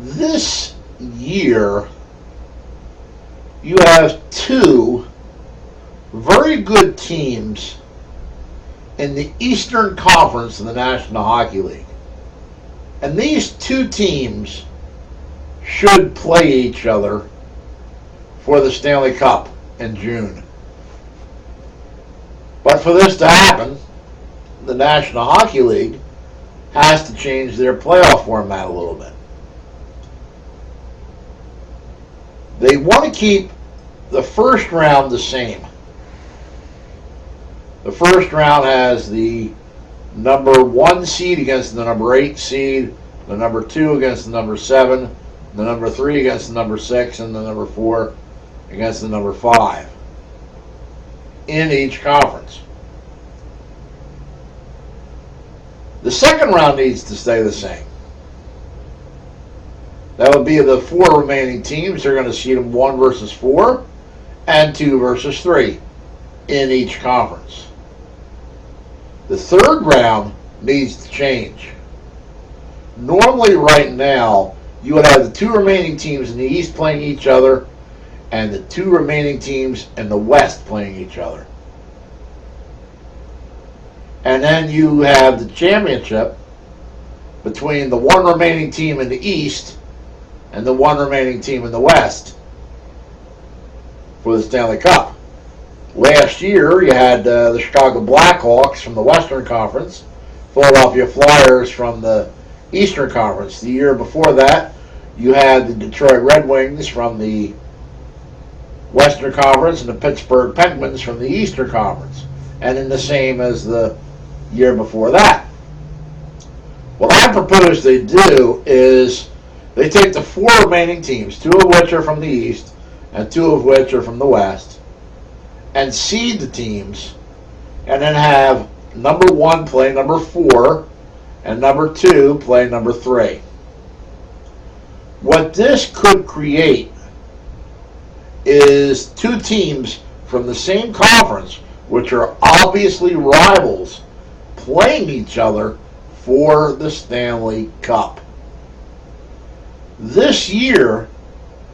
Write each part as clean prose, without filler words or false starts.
This year, you have two very good teams in the Eastern Conference of the National Hockey League. And these two teams should play each other for the Stanley Cup in June. But for this to happen, the National Hockey League has to change their playoff format a little bit. They want to keep the first round the same. The first round has the number 1 seed against the number 8 seed, the number 2 against the number 7, the number 3 against the number 6, and the number 4 against the number 5 in each conference. The second round needs to stay the same. That would be the 4 remaining teams. They're going to seed them 1 versus 4 and 2 versus 3 in each conference. The third round needs to change. Normally right now, you would have the 2 remaining teams in the East playing each other and the 2 remaining teams in the West playing each other. And then you have the championship between the 1 remaining team in the East and the 1 remaining team in the West for the Stanley Cup. Last year, you had the Chicago Blackhawks from the Western Conference, Philadelphia Flyers from the Eastern Conference. The year before that, you had the Detroit Red Wings from the Western Conference and the Pittsburgh Penguins from the Eastern Conference. And then the same as the year before that. What I propose they do is they take the 4 remaining teams, 2 of which are from the East and 2 of which are from the West, and seed the teams, and then have number 1 play number 4 and number 2 play number 3. What this could create is 2 teams from the same conference, which are obviously rivals, playing each other for the Stanley Cup. This year,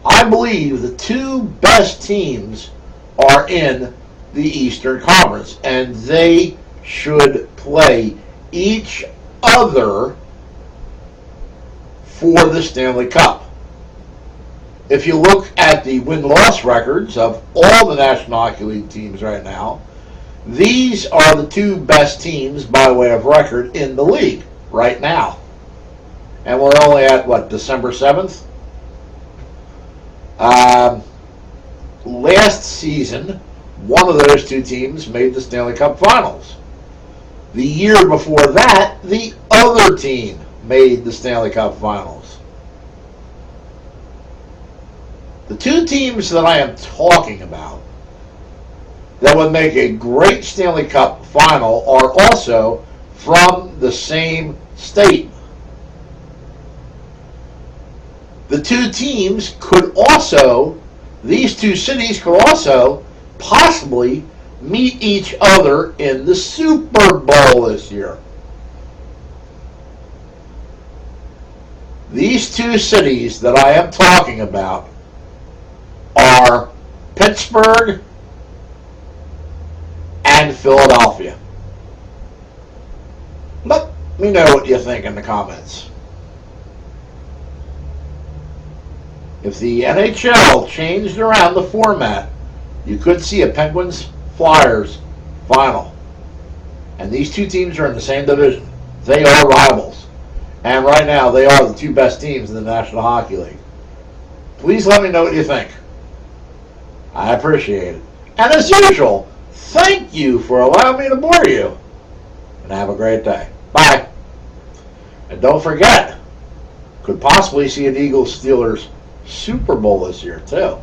I believe the 2 best teams are in the Eastern Conference, and they should play each other for the Stanley Cup. If you look at the win-loss records of all the National Hockey League teams right now, these are the 2 best teams by way of record in the league right now. And we're only at, December 7th? Last season, one of those 2 teams made the Stanley Cup Finals. The year before that, the other team made the Stanley Cup Finals. The 2 teams that I am talking about that would make a great Stanley Cup Final are also from the same state. The 2 teams could also, these 2 cities could also possibly meet each other in the Super Bowl this year. These 2 cities that I am talking about are Pittsburgh and Philadelphia. Let me know what you think in the comments. If the NHL changed around the format, you could see a Penguins-Flyers final. And these 2 teams are in the same division. They are rivals. And right now, they are the 2 best teams in the National Hockey League. Please let me know what you think. I appreciate it. And as usual, thank you for allowing me to bore you. And have a great day. Bye. And don't forget, could possibly see an Eagles-Steelers Super Bowl this year, too.